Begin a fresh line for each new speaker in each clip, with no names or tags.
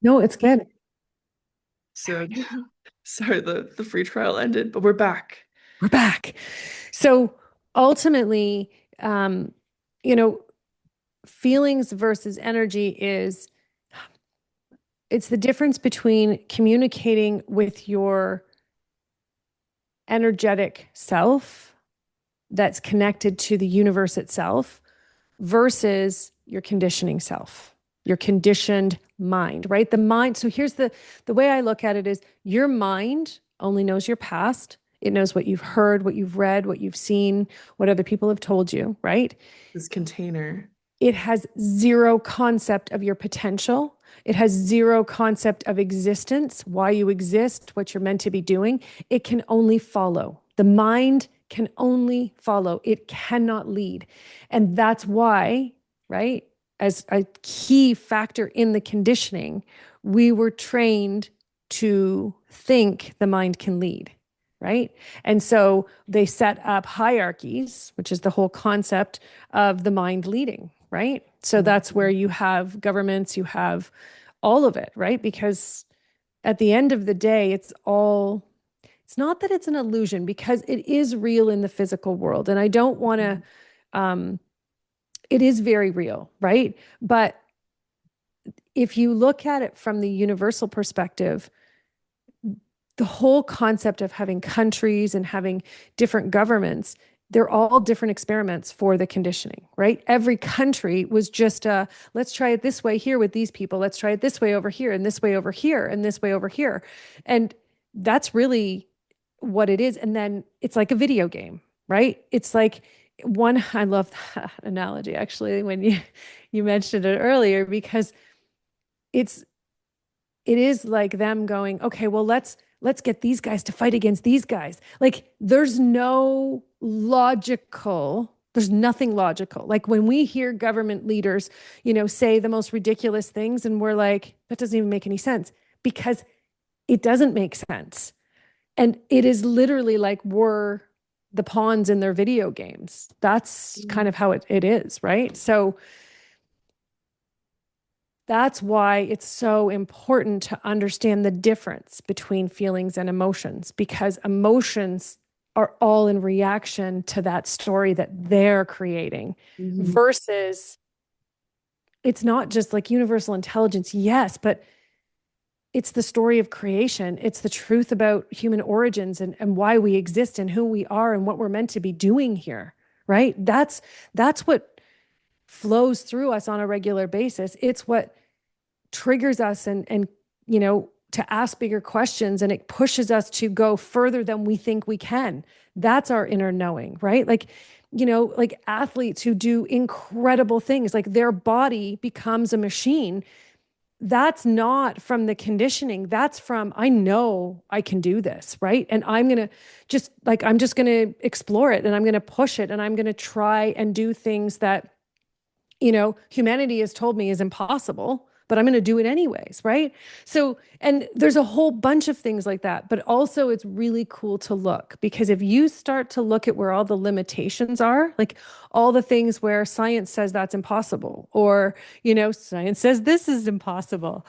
No, it's good.
So sorry, the free trial ended, but we're back.
We're back. So ultimately, um, you know, feelings versus energy is it's the difference between communicating with your energetic self that's connected to the universe itself versus your conditioning self, your conditioned mind, right? The mind. So here's the way I look at it is your mind only knows your past. It knows what you've heard, what you've read, what you've seen, what other people have told you, right?
This container.
It has zero concept of your potential. It has zero concept of existence, why you exist, what you're meant to be doing. It can only follow. The mind can only follow. It cannot lead. And that's why, right, as a key factor in the conditioning, we were trained to think the mind can lead, right? And so they set up hierarchies, which is the whole concept of the mind leading, right? So that's where
Mhm.
you have governments, you have all of it, right? Because at the end of the day, it's not that it's an illusion because it is real in the physical world. And I don't want to, um, it is very real, right? But if you look at it from the universal perspective, the whole concept of having countries and having different governments, they're all different experiments for the conditioning, right? Every country was just let's try it this way here with these people. Let's try it this way over here and this way over here and this way over here. And that's really what it is. And then it's like a video game, right? It's like one, I love that analogy actually when you mentioned it earlier because it's it is like them going, okay, well, let's get these guys to fight against these guys. Like there's nothing logical. Like when we hear government leaders, say the most ridiculous things and we're like, that doesn't even make any sense because it doesn't make sense. And it is literally like we're the pawns in their video games. That's kind of how it is, right? So that's why it's so important to understand the difference between feelings and emotions, because emotions are all in reaction to that story that they're creating
Mhm.
versus it's not just like universal intelligence, yes, but it's the story of creation. It's the truth about human origins and why we exist and who we are and what we're meant to be doing here, right? That's what flows through us on a regular basis. It's what triggers us and to ask bigger questions, and it pushes us to go further than we think we can. That's our inner knowing, right? Like athletes who do incredible things, like their body becomes a machine. That's not from the conditioning. That's from, I know I can do this, right? And I'm just going to explore it and I'm going to push it and I'm going to try and do things that humanity has told me is impossible, but I'm going to do it anyways, right? So, and there's a whole bunch of things like that, but also it's really cool to look because if you start to look at where all the limitations are, like all the things where science says that's impossible, or, science says this is impossible,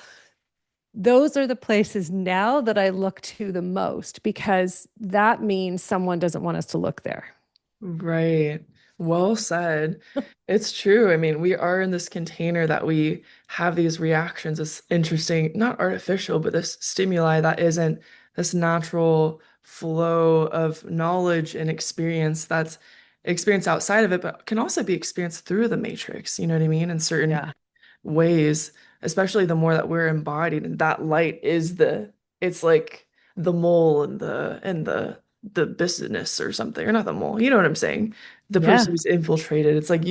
those are the places now that I look to the most because that means someone doesn't want us to look there.
Right. Well said. It's true. I mean, we are in this container that we have these reactions, this interesting, not artificial, but this stimuli that isn't this natural flow of knowledge and experience that's experienced outside of it, but can also be experienced through the matrix. You know what I mean? In certain
Yeah.
ways, especially the more that we're embodied, and that light is it's like the mole and the business or something, or not the mole, you know what I'm saying? The person
Yeah.
who's infiltrated. It's like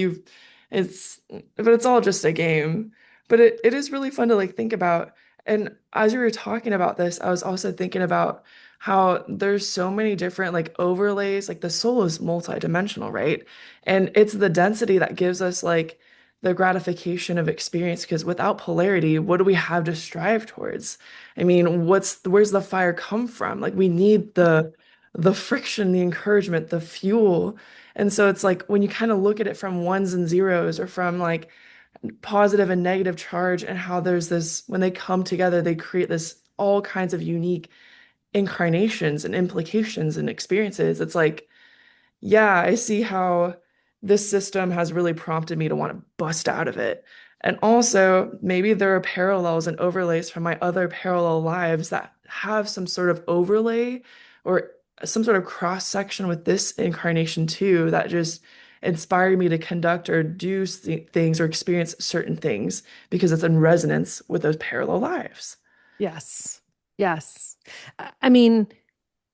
but it's all just a game. But it is really fun to like think about. And as you were talking about this, I was also thinking about how there's so many different like overlays. Like the soul is multidimensional, right? And it's the density that gives us like the gratification of experience, because without polarity, what do we have to strive towards? I mean, where's the fire come from? Like we need the friction, the encouragement, the fuel. And so it's like when you kind of look at it from ones and zeros, or from like positive and negative charge, and how there's this, when they come together, they create this all kinds of unique incarnations and implications and experiences. It's like, yeah, I see how this system has really prompted me to want to bust out of it. And also, maybe there are parallels and overlays from my other parallel lives that have some sort of overlay or some sort of cross section with this incarnation too, that just inspire me to conduct or do things or experience certain things because it's in resonance with those parallel lives.
Yes. Yes. I mean,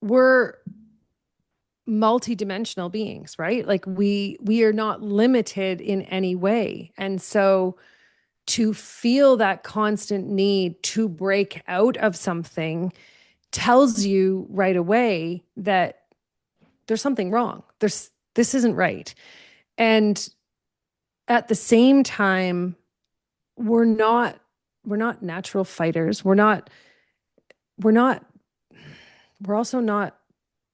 we're multidimensional beings, right? Like we are not limited in any way. And so to feel that constant need to break out of something tells you right away that there's something wrong. This isn't right. And at the same time, we're not we're not natural fighters. We're not we're also not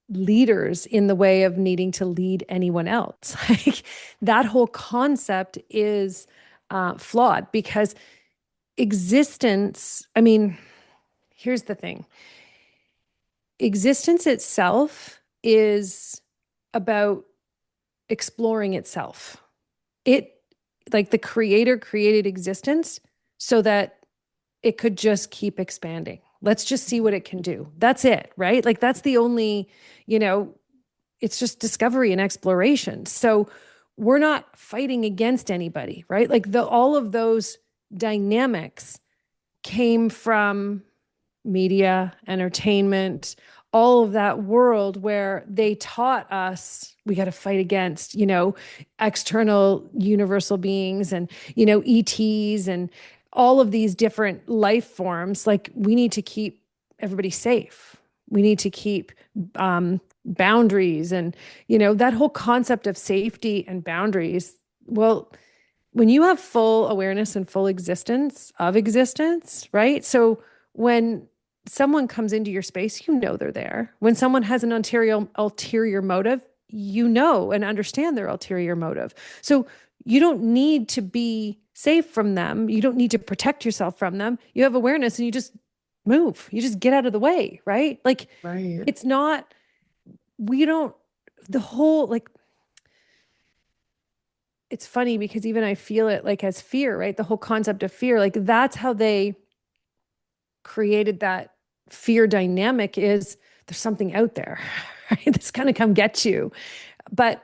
leaders in the way of needing to lead anyone else. Like that whole concept is flawed because existence, I mean, here's the thing: existence itself is about exploring itself. It, like the creator created existence so that it could just keep expanding. Let's just see what it can do. That's it, right? Like that's the only, you know, it's just discovery and exploration. So we're not fighting against anybody, right? Like the all of those dynamics came from media, entertainment, all of that world where they taught us we got to fight against, external universal beings and, ETs and all of these different life forms. Like we need to keep everybody safe. We need to keep boundaries and, that whole concept of safety and boundaries. Well, when you have full awareness and full existence of existence, right? So when someone comes into your space, they're there. When someone has an ulterior motive, and understand their ulterior motive. So you don't need to be safe from them. You don't need to protect yourself from them. You have awareness and you just move. You just get out of the way, right? Like
Right.
it's not, we don't, the whole like it's funny because even I feel it like as fear, right? The whole concept of fear, like that's how they created that fear dynamic is there's something out there, right? That's going to come get you. But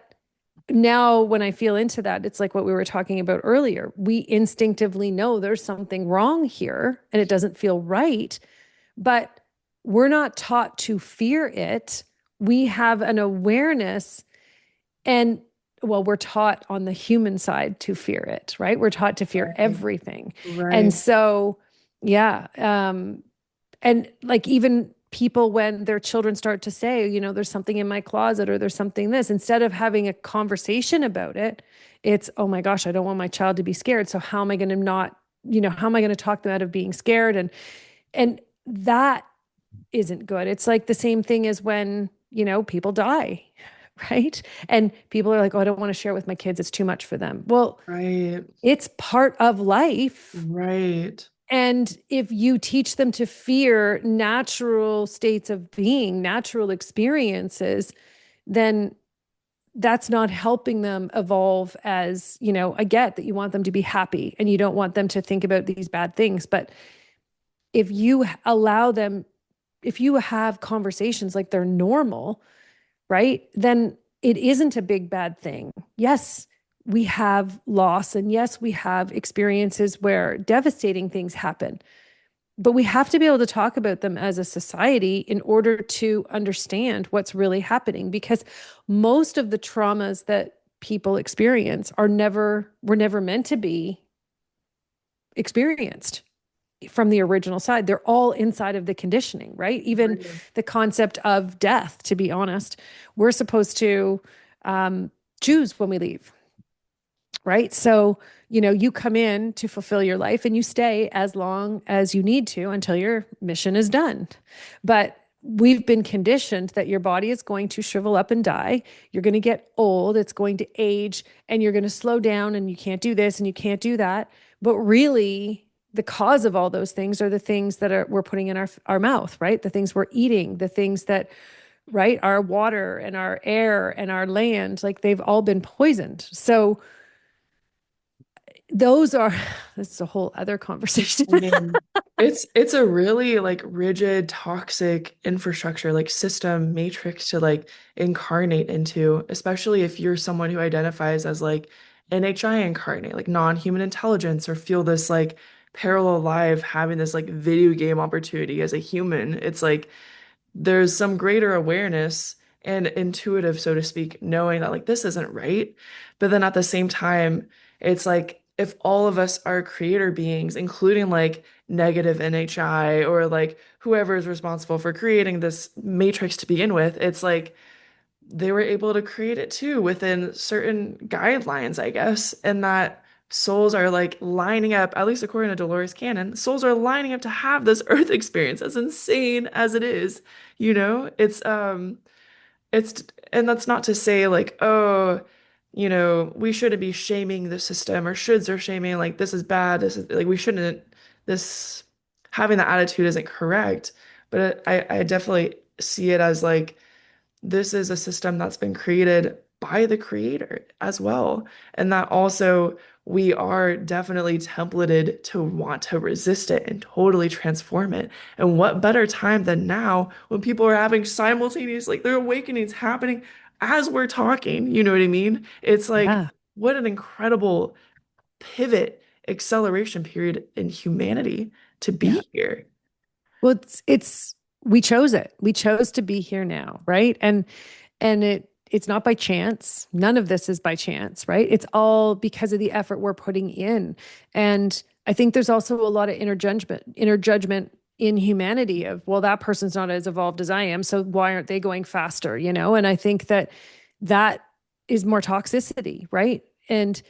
now when I feel into that, it's like what we were talking about earlier. We instinctively know there's something wrong here and it doesn't feel right, but we're not taught to fear it. We have an awareness and well, we're taught on the human side to fear it, right? We're taught to fear
Right.
everything. And
Right.
so, yeah. And like even people, when their children start to say, there's something in my closet or there's something this, instead of having a conversation about it, it's, oh my gosh, I don't want my child to be scared. So how am I going to not, how am I going to talk them out of being scared? And that isn't good. It's like the same thing as when, people die, right? And people are like, oh, I don't want to share it with my kids. It's too much for them. Well,
Right.
it's part of life.
Right.
And if you teach them to fear natural states of being, natural experiences, then that's not helping them evolve as, I get that you want them to be happy and you don't want them to think about these bad things. But if you allow them, if you have conversations like they're normal, right? Then it isn't a big bad thing. Yes, we have loss and yes, we have experiences where devastating things happen, but we have to be able to talk about them as a society in order to understand what's really happening because most of the traumas that people experience were never meant to be experienced from the original side. They're all inside of the conditioning, right? Even
Right.
the concept of death, to be honest, we're supposed to choose when we leave, right? So, you come in to fulfill your life and you stay as long as you need to until your mission is done. But we've been conditioned that your body is going to shrivel up and die. You're going to get old. It's going to age and you're going to slow down and you can't do this and you can't do that. But really, the cause of all those things are the things that we're putting in our mouth, right? The things we're eating, the things that, right, our water and our air and our land, like they've all been poisoned. So those are, this is a whole other conversation.
I mean, it's a really like rigid, toxic infrastructure, like system matrix to like incarnate into, especially if you're someone who identifies as like NHI incarnate, like non-human intelligence, or feel this like parallel life having this like video game opportunity as a human. It's like there's some greater awareness and intuitive, so to speak, knowing that like this isn't right. But then at the same time, it's like if all of us are creator beings, including like negative NHI or like whoever is responsible for creating this matrix to begin with, it's like they were able to create it too within certain guidelines, I guess, and that souls are like lining up, at least according to Dolores Cannon, souls are lining up to have this earth experience, as insane as it is. It's and that's not to say like, oh, we shouldn't be shaming the system or shoulds are shaming like this is bad, this is like we shouldn't this having that attitude isn't correct. But I definitely see it as like this is a system that's been created by the creator as well. And that also we are definitely templated to want to resist it and totally transform it. And what better time than now when people are having simultaneous, like their awakenings happening as we're talking, you know what I mean? It's like,
Yeah.
what an incredible pivot acceleration period in humanity to
Yeah.
be here.
Well, we chose it. We chose to be here now, right? And it's not by chance. None of this is by chance, right? It's all because of the effort we're putting in. And I think there's also a lot of inner judgment in humanity of, well, that person's not as evolved as I am, so why aren't they going faster, you know? And I think that is more toxicity, right? And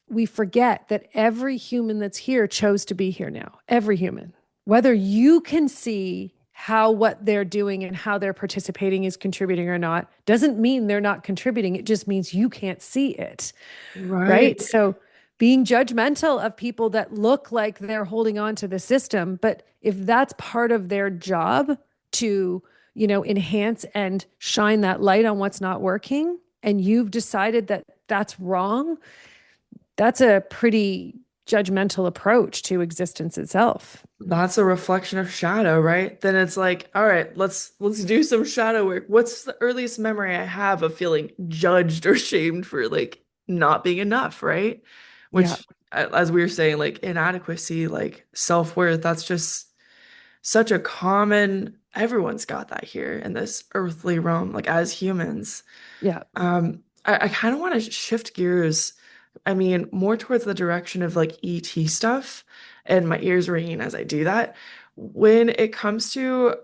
we forget that every human that's here chose to be here now. Every human. Whether you can see how what they're doing and how they're participating is contributing or not doesn't mean they're not contributing. It just means you can't see it,
Right.
right? So being judgmental of people that look like they're holding on to the system, but if that's part of their job to, enhance and shine that light on what's not working, and you've decided that that's wrong, that's a pretty judgmental approach to existence itself.
That's a reflection of shadow, right? Then it's like, all right, let's do some shadow work. What's the earliest memory I have of feeling judged or shamed for like not being enough, right?
Yeah.
Which, as we were saying, like inadequacy, like self-worth, that's just such a common, everyone's got that here in this earthly realm, like as humans.
Yeah.
I kind of want to shift gears. I mean, more towards the direction of like ET stuff, and my ears ringing as I do that. When it comes to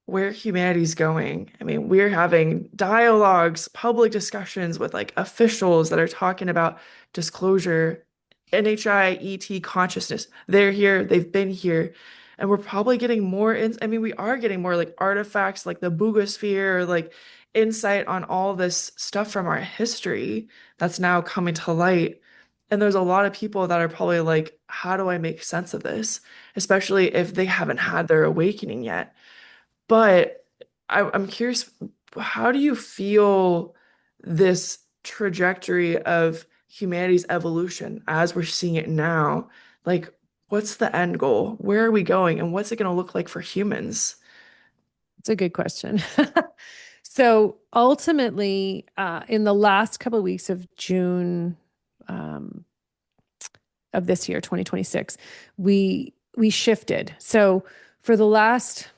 where humanity's going, I mean, we're having dialogues, public discussions with like officials that are talking about disclosure, NHI, ET consciousness. They're here, they've been here. And we're probably getting more I mean, we are getting more like artifacts like the Boogosphere, or like insight on all this stuff from our history that's now coming to light. And there's a lot of people that are probably like, how do I make sense of this? Especially if they haven't had their awakening yet. But I'm curious, how do you feel this trajectory of humanity's evolution as we're seeing it now? Like, what's the end goal? Where are we going? And what's it going to look like for humans?
It's a good question. So ultimately, in the last couple of weeks of June um, of this year, 2026, we shifted. So for the last,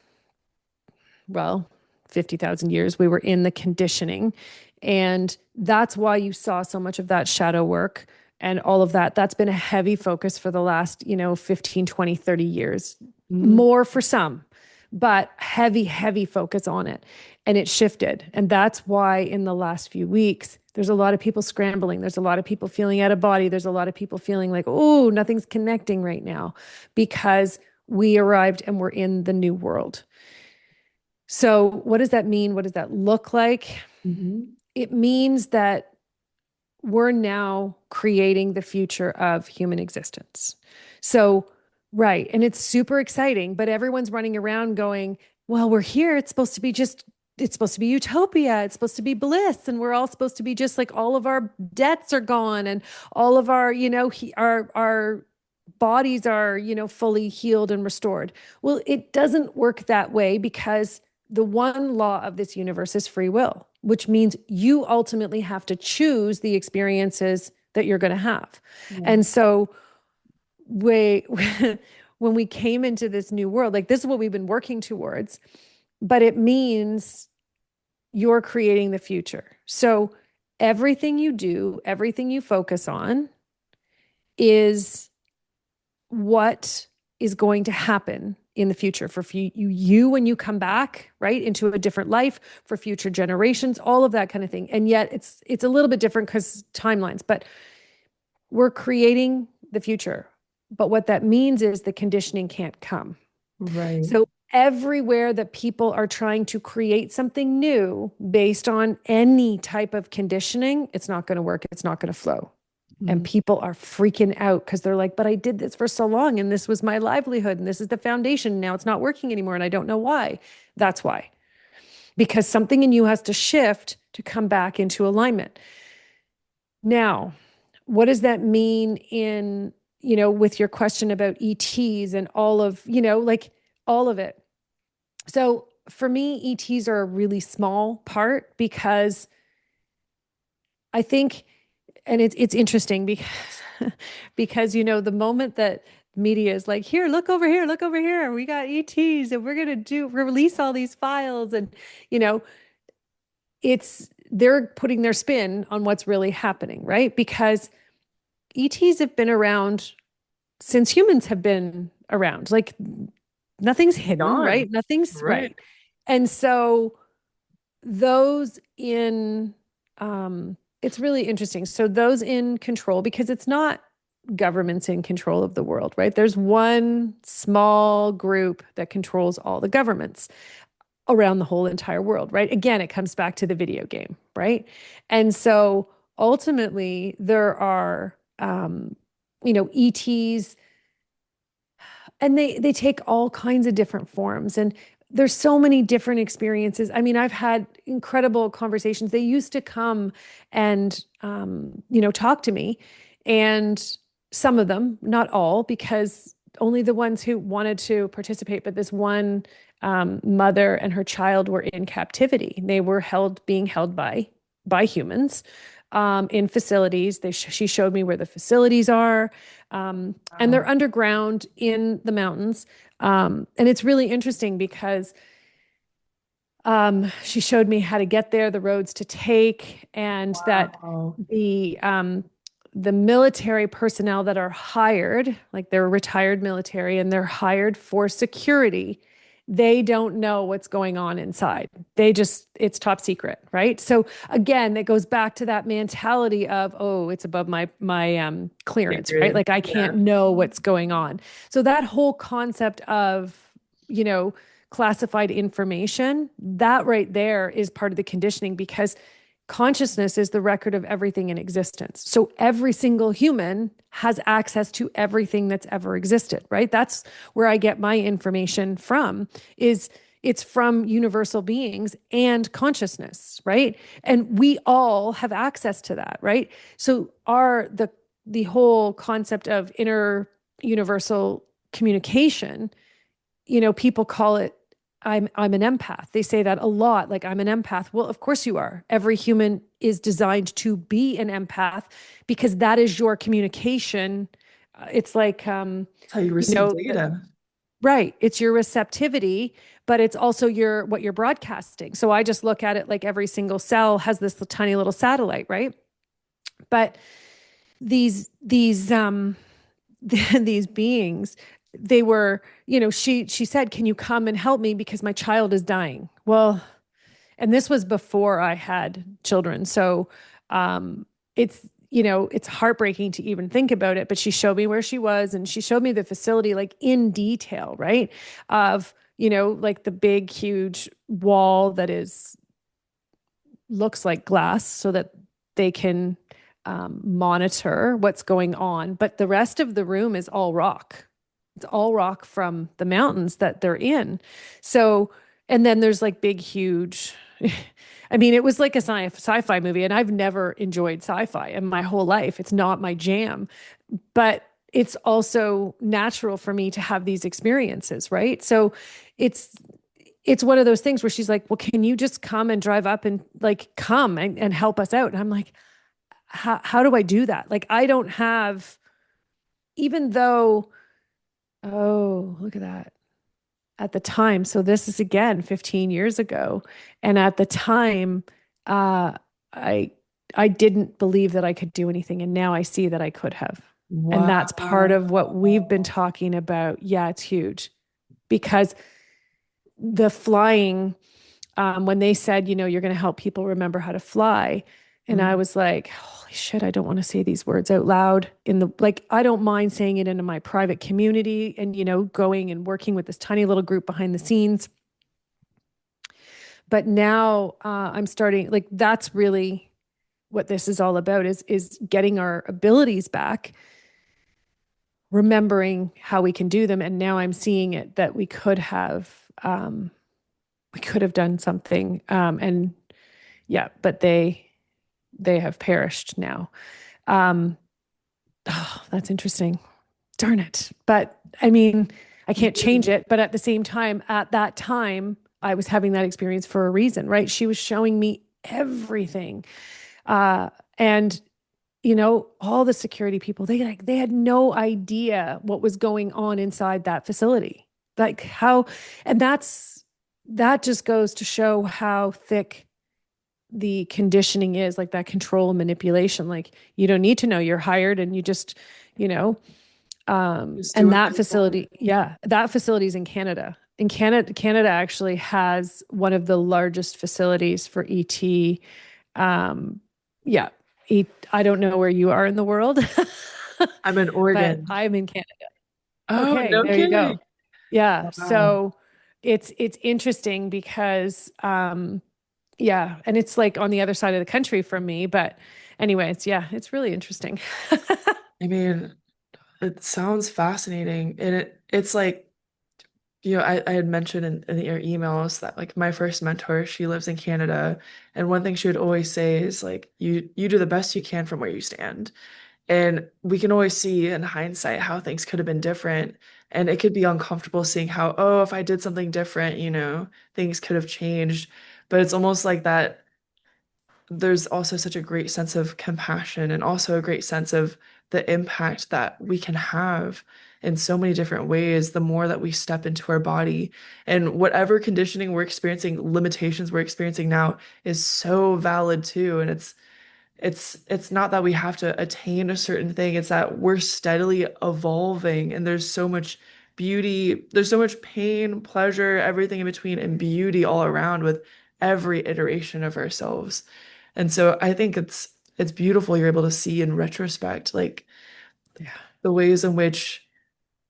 well, 50,000 years, we were in the conditioning. And that's why you saw so much of that shadow work and all of that. That's been a heavy focus for the last, 15, 20, 30 years.
Mhm.
More for some, but heavy, heavy focus on it. And it shifted. And that's why in the last few weeks, there's a lot of people scrambling. There's a lot of people feeling out of body. There's a lot of people feeling like, oh, nothing's connecting right now because we arrived and we're in the new world. So, what does that mean? What does that look like?
Hmm.
It means that we're now creating the future of human existence. So, right. And it's super exciting, but everyone's running around going, well, we're here. It's supposed to be utopia. It's supposed to be bliss. And we're all supposed to be just like all of our debts are gone and all of our, our bodies are, fully healed and restored. Well, it doesn't work that way because the one law of this universe is free will, which means you ultimately have to choose the experiences that you're going to have.
Yeah.
And so, we, when we came into this new world, like this is what we've been working towards, but it means you're creating the future. So, everything you do, everything you focus on is what is going to happen in the future for you when you come back right into a different life, for future generations, all of that kind of thing. And yet it's a little bit different because timelines, but we're creating the future. But what that means is the conditioning can't come.
Right.
So everywhere that people are trying to create something new based on any type of conditioning, it's not going to work, it's not going to flow. And
Mhm.
people are freaking out because they're like, but I did this for so long and this was my livelihood and this is the foundation. Now it's not working anymore and I don't know why. That's why. Because something in you has to shift to come back into alignment. Now, what does that mean in, with your question about ETs and all of, like all of it? So for me, ETs are a really small part because I think, and it's interesting because because the moment that media is like, here, look over here, we got ETs and we're gonna release all these files, and you know, they're putting their spin on what's really happening, right? Because ETs have been around since humans have been around. Like nothing's hidden,
Gone.
right? Nothing's
Right.
right. And so those in it's really interesting. So those in control, because it's not governments in control of the world, right? There's one small group that controls all the governments around the whole entire world, right? Again, it comes back to the video game, right? And so ultimately there are ETs, and they take all kinds of different forms, and there's so many different experiences. I mean, I've had incredible conversations. They used to come and talk to me, and some of them, not all, because only the ones who wanted to participate. But this one mother and her child were in captivity. They were being held by humans in facilities. She showed me where the facilities are, and they're
Wow.
underground in the mountains. And it's really interesting because she showed me how to get there, the roads to take, and that
Wow.
the military personnel that are hired, like they're retired military and they're hired for security, they don't know what's going on inside. It's top secret, right? So again, it goes back to that mentality of, oh, it's above my clearance, right?
Sacred.
Like I
Yeah.
can't know what's going on. So that whole concept of, you know, classified information, that right there is part of the conditioning, because consciousness is the record of everything in existence. So every single human has access to everything that's ever existed, right? That's where I get my information from, is it's from universal beings and consciousness, right? And we all have access to that, right? So the whole concept of inner universal communication, people call it, I'm an empath. They say that a lot, like I'm an empath. Well, of course you are. Every human is designed to be an empath because that is your communication. It's like
That's how you
you
receive
know,
data.
right. It's your receptivity, but it's also what you're broadcasting. So I just look at it like every single cell has this tiny little satellite, right? But these these beings, they were, she said, can you come and help me because my child is dying? Well, and this was before I had children, so it's it's heartbreaking to even think about it, but she showed me where she was and she showed me the facility like in detail, right? Of, like the big, huge wall that is looks like glass so that they can monitor what's going on. But the rest of the room is all rock. It's all rock from the mountains that they're in. So, and then there's like big, huge. I mean, it was like a sci-fi movie, and I've never enjoyed sci-fi in my whole life. It's not my jam, but it's also natural for me to have these experiences, right? So it's it's one of those things where she's like, well, can you just come and drive up and like come and help us out? And I'm like, how do I do that? Like, I don't have, even though, oh, look at that. At the time, so this is again 15 years ago. And at the time, uh, I I didn't believe that I could do anything. And now I see that I could have. And that's part of what we've been
Wow.
talking about. Yeah, it's huge because the flying when they said, you're going to help people remember how to fly. And I
Mhm.
was like, holy shit, I don't want to say these words out loud like, I don't mind saying it into my private community and, going and working with this tiny little group behind the scenes. But now I'm starting, like, that's really what this is all about is getting our abilities back, remembering how we can do them. And now I'm seeing it that we could have done something. And yeah, but they have perished now. Um, oh, that's interesting. Darn it. But I mean, I can't change it. But at the same time, at that time, I was having that experience for a reason, right? She was showing me everything. And all the security people, they had no idea what was going on inside that facility. Like how, and that just goes to show how thick the conditioning is, like that control and manipulation. Like you don't need to know, you're hired and you just, you know,
Just do
and
what
that
they say.
facility, yeah, that facility is in Canada. In Canada, Canada actually has one of the largest facilities for ET. Um, yeah, I don't know where you are in the world,
I'm in
but
Oregon.
I'm in Canada.
Oh,
Okay,
no
there you
kidding.
go. Yeah,
Wow.
so it's interesting because yeah, and it's like on the other side of the country from me, but anyways, yeah, it's really interesting.
I mean, it sounds fascinating. And it's like, I had mentioned in your emails that like my first mentor, she lives in Canada. And one thing she would always say is like, you do the best you can from where you stand. And we can always see in hindsight how things could have been different. And it could be uncomfortable seeing how, oh, if I did something different, things could have changed. But it's almost like that there's also such a great sense of compassion and also a great sense of the impact that we can have in so many different ways the more that we step into our body. And whatever conditioning we're experiencing, limitations we're experiencing now is so valid too. And it's not that we have to attain a certain thing, it's that we're steadily evolving and there's so much beauty, there's so much pain, pleasure, everything in between, and beauty all around with every iteration of ourselves. And so I think it's beautiful you're able to see in retrospect like
Yeah.
the ways in which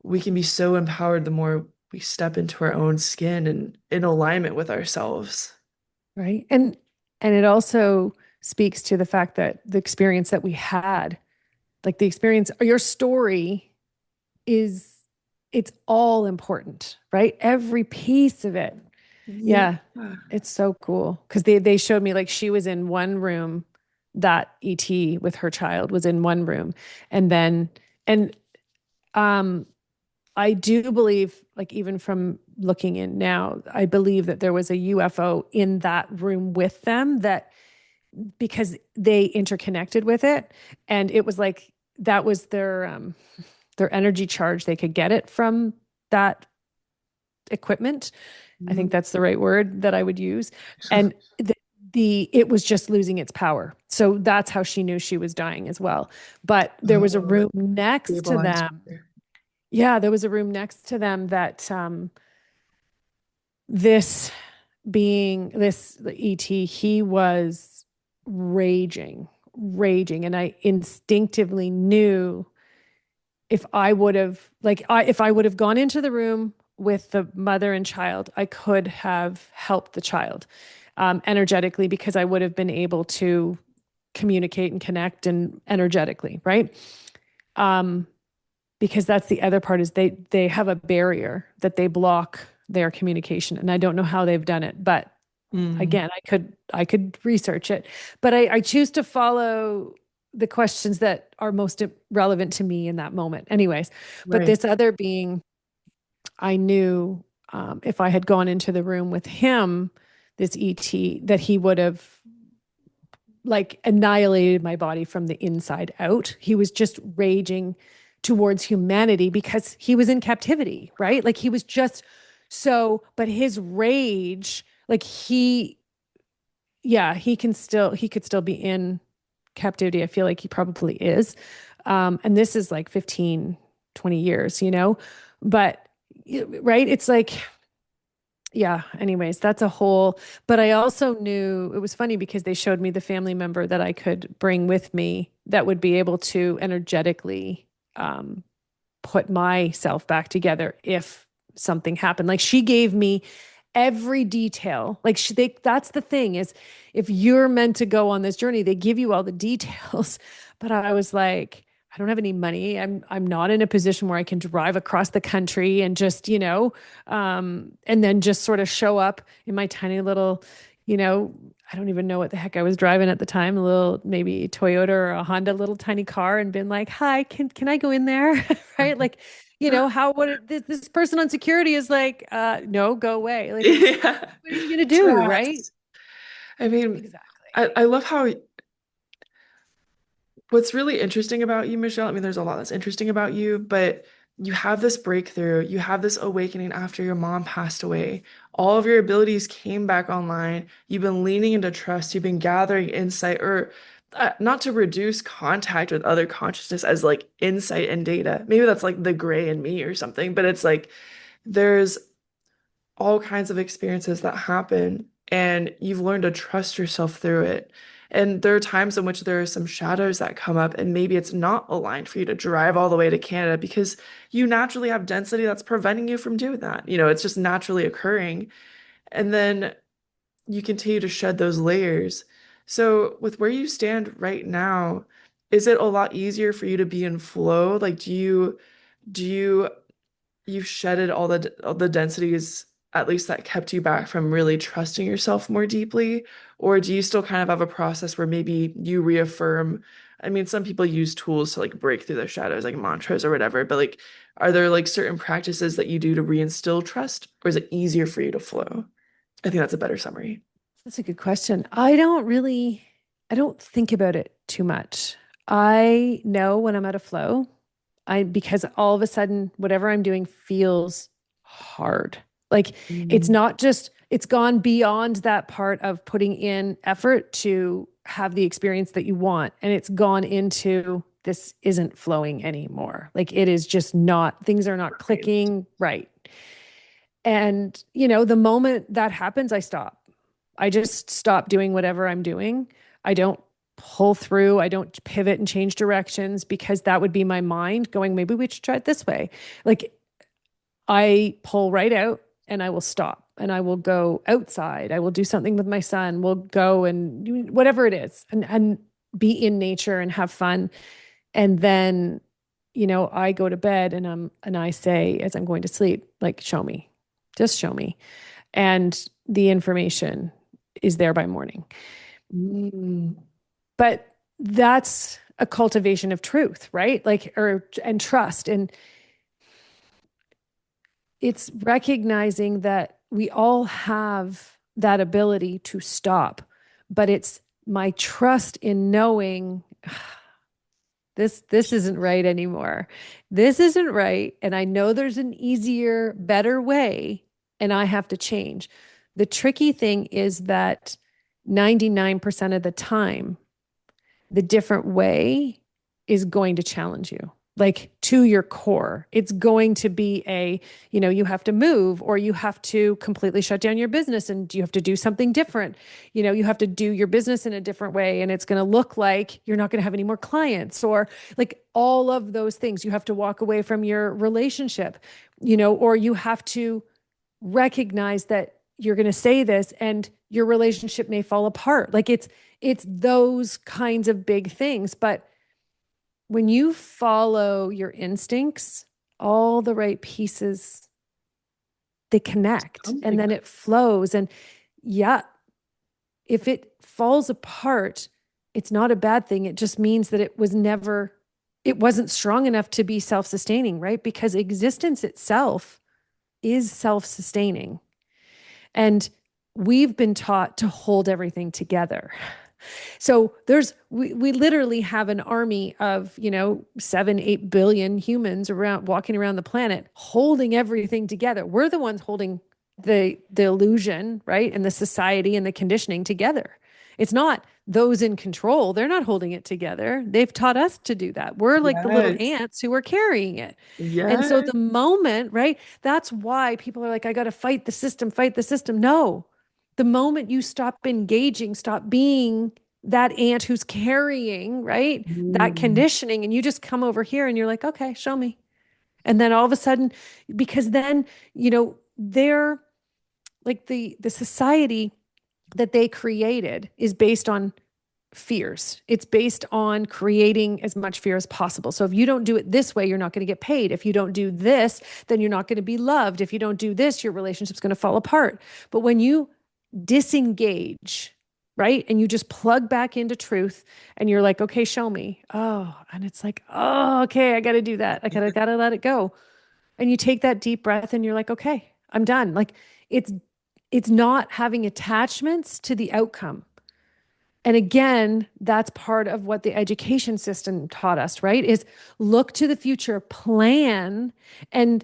we can be so empowered the more we step into our own skin and in alignment with ourselves.
Right. And it also speaks to the fact that the experience that we had, like the experience, your story is it's all important, right? Every piece of it.
Yeah.
Yeah. It's so cool. Because they showed me like she was in one room, that ET with her child was in one room. And then and um I do believe, like, even from looking in now, I believe that there was a UFO in that room with them that because they interconnected with it. And it was like that was their energy charge. They could get it from that equipment. I think
Mhm.
that's the right word that I would use. And it was just losing its power. So that's how she knew she was dying as well. But there was a
Oh,
room next to
stabilized
them.
her.
Yeah, there was a room next to them that this this ET, he was raging, raging. And I instinctively knew if I would have if I would have gone into the room with the mother and child, I could have helped the child energetically because I would have been able to communicate and connect and energetically, right? Um, because that's the other part is they have a barrier that they block their communication, and I don't know how they've done it, but
Mm,
again, I could research it, but I choose to follow the questions that are most relevant to me in that moment anyways. But
right.
this other being, I knew if I had gone into the room with him, this ET, that he would have like annihilated my body from the inside out. He was just raging towards humanity because he was in captivity, right? Like he was just so, but his rage, like yeah, he could still be in captivity. I feel like he probably is. And this is like 15, 20 years, but right. It's like, yeah, anyways, that's a whole, but I also knew it was funny because they showed me the family member that I could bring with me that would be able to energetically, um, put myself back together if something happened. Like she gave me every detail. Like that's the thing is if you're meant to go on this journey, they give you all the details. But I was like, I don't have any money. I'm not in a position where I can drive across the country and just, and then just sort of show up in my tiny little, you know, I don't even know what the heck I was driving at the time, a little maybe Toyota or a Honda little tiny car and been like, "Hi, can I go in there?" Right? Like, how would this person on security is like, no, go away. Like,
Yeah.
what are you gonna do, right?
Trust. I mean,
Exactly.
I love how what's really interesting about you, Michelle, I mean, there's a lot that's interesting about you, but you have this breakthrough, you have this awakening after your mom passed away. All of your abilities came back online. You've been leaning into trust, you've been gathering insight, or not to reduce contact with other consciousness as like insight and data. Maybe that's like the gray in me or something, but it's like there's all kinds of experiences that happen and you've learned to trust yourself through it. And there are times in which there are some shadows that come up, and maybe it's not aligned for you to drive all the way to Canada because you naturally have density that's preventing you from doing that. It's just naturally occurring. And then you continue to shed those layers. So, with where you stand right now, is it a lot easier for you to be in flow? Like, do you you've shedded all the densities at least that kept you back from really trusting yourself more deeply? Or do you still kind of have a process where maybe you reaffirm? I mean, some people use tools to like break through their shadows, like mantras or whatever, but like, are there like certain practices that you do to reinstill trust, or is it easier for you to flow? I think that's a better summary.
That's a good question. I don't think about it too much. I know when I'm out of flow, because all of a sudden, whatever I'm doing feels hard. Like
Mm,
it's gone beyond that part of putting in effort to have the experience that you want. And it's gone into this isn't flowing anymore. Like it is just not, things are not
right.
clicking right. And, the moment that happens, I stop. I just stop doing whatever I'm doing. I don't pull through. I don't pivot and change directions because that would be my mind going, maybe we should try it this way. Like I pull right out and I will stop and I will go outside. I will do something with my son. We'll go and whatever it is and be in nature and have fun. And then, I go to bed and I say, as I'm going to sleep, like, show me, just show me. And the information is there by morning.
Mm,
But that's a cultivation of truth, right? Like, and trust. And it's recognizing that we all have that ability to stop, but it's my trust in knowing this isn't right anymore. This isn't right, and I know there's an easier, better way, and I have to change. The tricky thing is that 99% of the time, the different way is going to challenge you. like to your core. It's going to be you have to move or you have to completely shut down your business and you have to do something different. You have to do your business in a different way and it's going to look like you're not going to have any more clients or like all of those things. You have to walk away from your relationship, or you have to recognize that you're going to say this and your relationship may fall apart. Like it's those kinds of big things, but when you follow your instincts, all the right pieces, they connect
Come
and then
together.
it flows. And yeah, if it falls apart, it's not a bad thing. It just means that it wasn't strong enough to be self sustaining, right? Because existence itself is self sustaining. And we've been taught to hold everything together. So we literally have an army of, 7, 8 billion humans around walking around the planet, holding everything together. We're the ones holding the illusion, right? And the society and the conditioning together. It's not those in control. They're not holding it together. They've taught us to do that. We're like the little
Yes.
ants who are carrying it. And so
Yes.
the moment, right? That's why people are like, I got to fight the system, fight the system. No, the moment you stop engaging, stop being that ant who's carrying, right? That
Mm.
conditioning, and you just come over here and you're like, okay, show me. And then all of a sudden, because then, they're like the society that they created is based on fears. It's based on creating as much fear as possible. So if you don't do it this way, you're not going to get paid. If you don't do this, then you're not going to be loved. If you don't do this, your relationship's going to fall apart. But when you disengage, right? And you just plug back into truth and you're like, okay, show me. Oh, and it's like, oh, okay, I got to do that. I got to let it go. And you take that deep breath and you're like, okay, I'm done. Like it's it's not having attachments to the outcome. And again, that's part of what the education system taught us, right? Is look to the future, plan, and,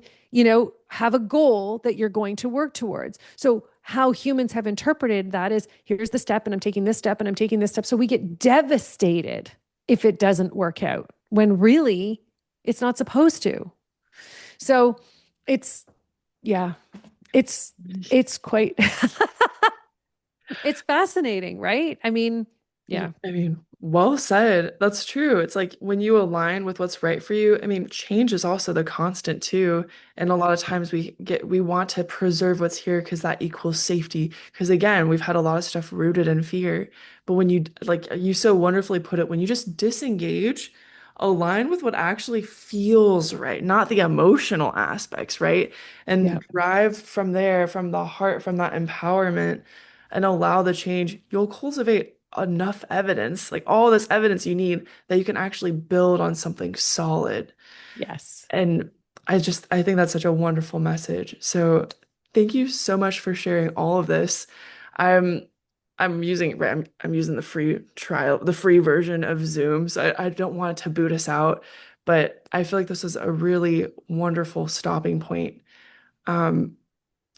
have a goal that you're going to work towards. So, how humans have interpreted that is here's the step, and I'm taking this step, and I'm taking this step. So, we get devastated if it doesn't work out when really it's not supposed to. So, it's, yeah, it's, it's quite, it's fascinating, right? I mean, yeah.
I mean, well said. That's true. It's like when you align with what's right for you, I mean, change is also the constant too. And a lot of times we want to preserve what's here because that equals safety. Because again, we've had a lot of stuff rooted in fear. But when you like you so wonderfully put it, when you just disengage, align with what actually feels right, not the emotional aspects, right? And
Yeah.
drive from there, from the heart, from that empowerment and allow the change, you'll cultivate enough evidence, like all this evidence you need that you can actually build on something solid.
Yes.
And I think that's such a wonderful message. So thank you so much for sharing all of this. I'm I'm using the free trial, the free version of Zoom. So I don't want it to boot us out, but I feel like this was a really wonderful stopping point. Um,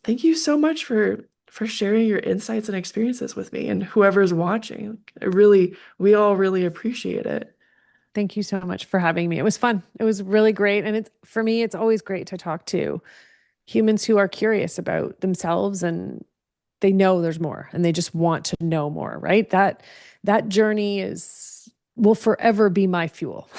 Thank you so much for sharing your insights and experiences with me and whoever's watching. We all really appreciate it.
Thank you so much for having me. It was fun. It was really great. And it's for me, it's always great to talk to humans who are curious about themselves and they know there's more and they just want to know more, right? That journey is will forever be my fuel.